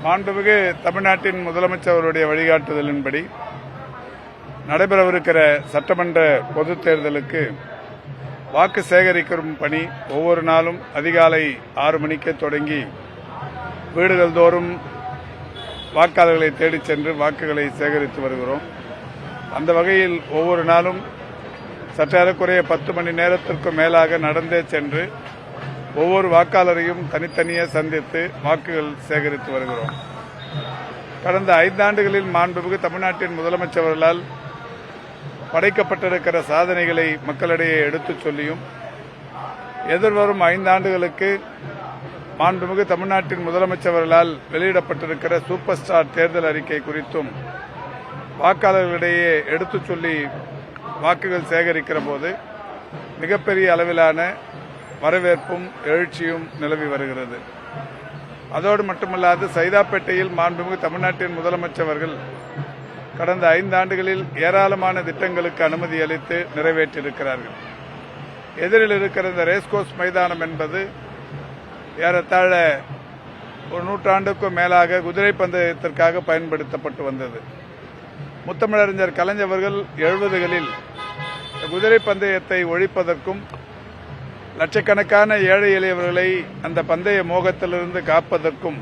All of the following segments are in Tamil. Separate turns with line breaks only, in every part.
மாண்புமிகு தமிழ்நாட்டின் முதலமைச்சருடைய வழிகாட்டுதலின்படி நடைபெறவிருக்கிற சட்டமன்ற பொதுத் தேர்தலுக்கு வாக்கு சேகரிக்கும் பணி ஒவ்வொரு நாளும் அதிகாலை 6 மணிக்கு தொடங்கி வீடுகள் தோறும் வாக்காளர்களை தேடிச் சென்று வாக்குகளை சேகரித்து வருகிறோம். அந்த வகையில் ஒவ்வொரு நாளும் சற்றேறக்குறைய 10 மணி நேரத்திற்கு மேலாக நடந்தே சென்று ஒவ்வொரு வாக்காளரையும் தனித்தனியே சந்தித்து வாக்குகள் சேகரித்து வருகிறோம். கடந்த 5 ஆண்டுகளில் மாண்புமிகு தமிழ்நாட்டின் முதலமைச்சர்களால் படைக்கப்பட்டிருக்கிற சாதனைகளை மக்களிடையே எடுத்துச் சொல்லியும் எதிர்வரும் 5 ஆண்டுகளுக்கு மாண்புமிகு தமிழ்நாட்டின் முதலமைச்சர்களால் வெளியிடப்பட்டிருக்கிற சூப்பர் ஸ்டார் தேர்தல் அறிக்கை குறித்தும் வாக்காளர்களிடையே எடுத்துச் சொல்லி வாக்குகள் சேகரிக்கிற போது மிகப்பெரிய அளவிலான வரவேற்பும் எழுச்சியும் நிலவி வருகிறது. அதோடு மட்டுமல்லாது சைதாப்பேட்டையில் மாண்புமிகு தமிழ்நாட்டின் முதலமைச்சர்கள் கடந்த 5 ஆண்டுகளில் ஏராளமான திட்டங்களுக்கு அனுமதி அளித்து நிறைவேற்றியிருக்கிறார்கள். எதிரில் இருக்கிற இந்த ரேஸ்கோர்ஸ் மைதானம் என்பது ஏறத்தாழ ஒரு 100 ஆண்டுக்கும் மேலாக குதிரை பந்தயத்திற்காக பயன்படுத்தப்பட்டு வந்தது. முத்தமிழறிஞர் கலைஞர் அவர்கள் 70களில் குதிரை பந்தயத்தை ஒழிப்பதற்கும் லட்சக்கணக்கான ஏழை எளியவர்களை அந்த பந்தய மோகத்திலிருந்து காப்பதற்கும்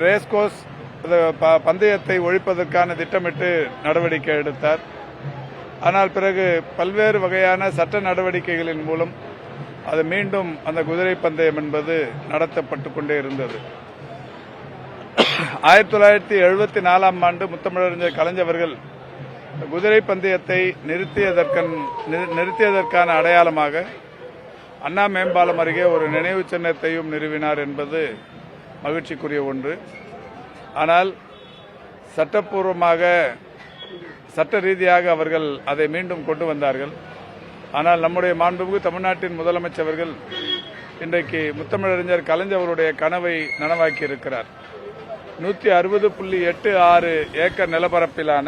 ரேஸ்கோர்ஸ் பந்தயத்தை ஒழிப்பதற்கான திட்டமிட்டு நடவடிக்கை எடுத்தார். ஆனால் பிறகு பல்வேறு வகையான சட்ட நடவடிக்கைகளின் மூலம் அது மீண்டும் அந்த குதிரை பந்தயம் என்பது நடத்தப்பட்டுக் கொண்டே இருந்தது. 1974ஆம் ஆண்டு முத்தமிழறிஞர் கலைஞர் அவர்கள் குதிரை பந்தயத்தை நிறுத்தியதற்கான அடையாளமாக அண்ணா மேம்பாலம் அருகே ஒரு நினைவு சின்னத்தையும் நிறுவினார் என்பது மகிழ்ச்சிக்குரிய ஒன்று. ஆனால் சட்டப்பூர்வமாக சட்ட ரீதியாக அவர்கள் அதை மீண்டும் கொண்டு வந்தார்கள். ஆனால் நம்முடைய மாண்புமிகு தமிழ்நாட்டின் முதலமைச்சர்கள் இன்றைக்கு முத்தமிழறிஞர் கலைஞர் அவருடைய கனவை நனவாக்கி இருக்கிறார். 160.86 ஏக்கர் நிலப்பரப்பிலான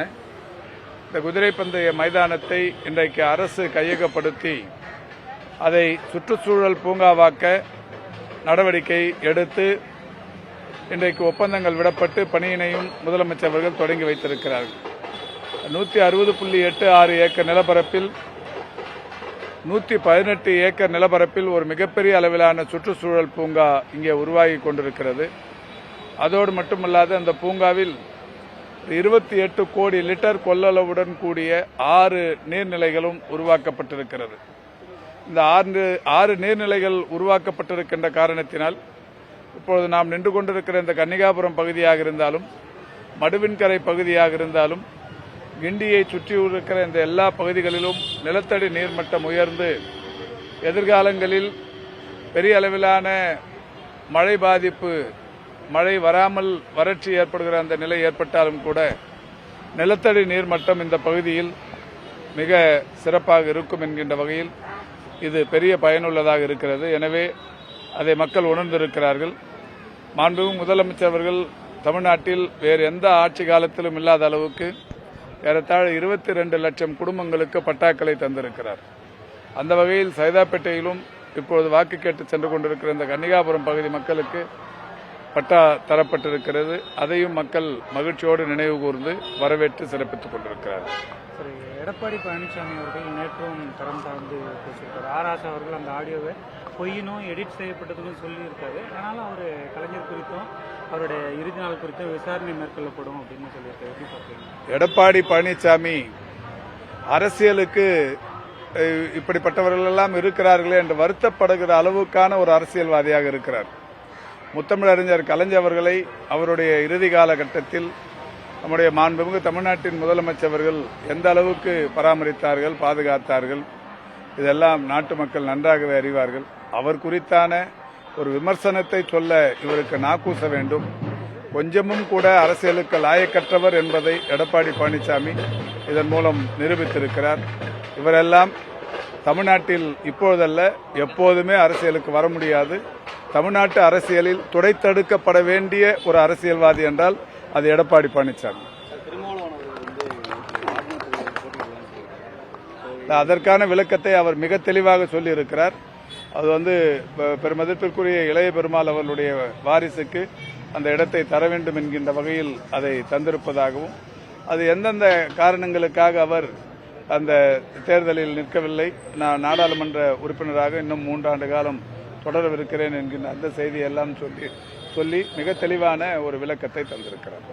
இந்த குதிரை பந்தய மைதானத்தை இன்றைக்கு அரசு கையகப்படுத்தி அதை சுற்றுச்சூழல் பூங்காவாக்க நடவடிக்கை எடுத்து இன்றைக்கு ஒப்பந்தங்கள் விடப்பட்டு பணியினையும் முதலமைச்சர்கள் தொடங்கி வைத்திருக்கிறார்கள். 160.86 ஏக்கர் நிலப்பரப்பில் 118 ஏக்கர் நிலப்பரப்பில் ஒரு மிகப்பெரிய அளவிலான சுற்றுச்சூழல் பூங்கா இங்கே உருவாகி கொண்டிருக்கிறது. அதோடு மட்டுமல்லாது அந்த பூங்காவில் 28 கோடி லிட்டர் கொள்ளளவுடன் கூடிய 6 நீர்நிலைகளும் உருவாக்கப்பட்டிருக்கிறது. இந்த 6 நீர்நிலைகள் உருவாக்கப்பட்டிருக்கின்ற காரணத்தினால் இப்பொழுது நாம் நின்று கொண்டிருக்கிற இந்த கன்னிகாபுரம் பகுதியாக இருந்தாலும் மடுவின்கரை பகுதியாக இருந்தாலும் கிண்டியை சுற்றியிருக்கிற இந்த எல்லா பகுதிகளிலும் நிலத்தடி நீர்மட்டம் உயர்ந்து எதிர்காலங்களில் பெரிய அளவிலான மழை பாதிப்பு, மழை வராமல் வறட்சி ஏற்படுகிற அந்த நிலை ஏற்பட்டாலும் கூட நிலத்தடி நீர்மட்டம் இந்த பகுதியில் மிக சிறப்பாக இருக்கும் என்கின்ற வகையில் இது பெரிய பயனுள்ளதாக இருக்கிறது. எனவே அதை மக்கள் உணர்ந்திருக்கிறார்கள். மாண்புமிகு முதலமைச்சர் அவர்கள் தமிழ்நாட்டில் வேறு எந்த ஆட்சி காலத்திலும் இல்லாத அளவுக்கு ஏறத்தாழ 22 லட்சம் குடும்பங்களுக்கு பட்டாக்களை தந்திருக்கிறார். அந்த வகையில் சைதாப்பேட்டையிலும் இப்பொழுது வாக்கு கேட்டு சென்று கொண்டிருக்கிற இந்த கன்னிகாபுரம் பகுதி மக்களுக்கு பட்டா தரப்பட்டிருக்கிறது. அதையும் மக்கள் மகிழ்ச்சியோடு நினைவு கூர்ந்து வரவேற்று சிறப்பித்துக் கொண்டிருக்கிறார்கள்.
எடப்பாடி பழனிசாமி அவர்கள் நேற்றும் தரம் சார்ந்து பேசியிருக்காரு. ஆராசா அவர்கள் அந்த ஆடியோவை பொய்யினும் எடிட் செய்யப்பட்டதுன்னு சொல்லியிருக்காரு. ஆனாலும் அவர் கலைஞர் குறித்தும் அவருடைய இறுதி நாள் குறித்தும் விசாரணை மேற்கொள்ளப்படும் அப்படின்னு சொல்லியிருக்காரு. எப்படி பார்க்குறீங்க?
எடப்பாடி பழனிசாமி அரசியலுக்கு இப்படிப்பட்டவர்கள் எல்லாம் இருக்கிறார்களே என்று வருத்தப்படுகிற அளவுக்கான ஒரு அரசியல்வாதியாக இருக்கிறார். முத்தமிழறிஞர் கலைஞர் அவர்களை அவருடைய இறுதி காலகட்டத்தில் நம்முடைய மாண்புமிகு தமிழ்நாட்டின் முதலமைச்சர்கள் எந்த அளவுக்கு பராமரித்தார்கள், பாதுகாத்தார்கள், இதெல்லாம் நாட்டு மக்கள் நன்றாகவே அறிவார்கள். அவர் குறித்தான ஒரு விமர்சனத்தை சொல்ல இவருக்கு நாக்கூச வேண்டும். கொஞ்சமும் கூட அரசியலுக்கு லாயக்கற்றவர் என்பதை எடப்பாடி பழனிசாமி இதன் மூலம் நிரூபித்திருக்கிறார். இவரெல்லாம் தமிழ்நாட்டில் இப்பொழுதல்ல எப்போதுமே அரசியலுக்கு வர முடியாது. தமிழ்நாட்டு அரசியலில் துடைத்தடுக்கப்பட வேண்டிய ஒரு அரசியல்வாதி என்றால் அது எடப்பாடி பழனிசாமி. அதற்கான விளக்கத்தை அவர் மிக தெளிவாக சொல்லியிருக்கிறார். அது பெருமதிப்பிற்குரிய இளைய பெருமாள் அவர்களுடைய வாரிசுக்கு அந்த இடத்தை தர வேண்டும் என்கின்ற வகையில் அதை தந்திருப்பதாகவும், அது எந்தெந்த காரணங்களுக்காக அவர் அந்த தேர்தலில் நிற்கவில்லை, நான் நாடாளுமன்ற உறுப்பினராக இன்னும் 3 ஆண்டு காலம் தொடரவிருக்கிறேன் என்கின்ற அந்த செய்தியெல்லாம் சொல்லி மிக தெளிவான ஒரு விளக்கத்தை தந்திருக்கிறார்.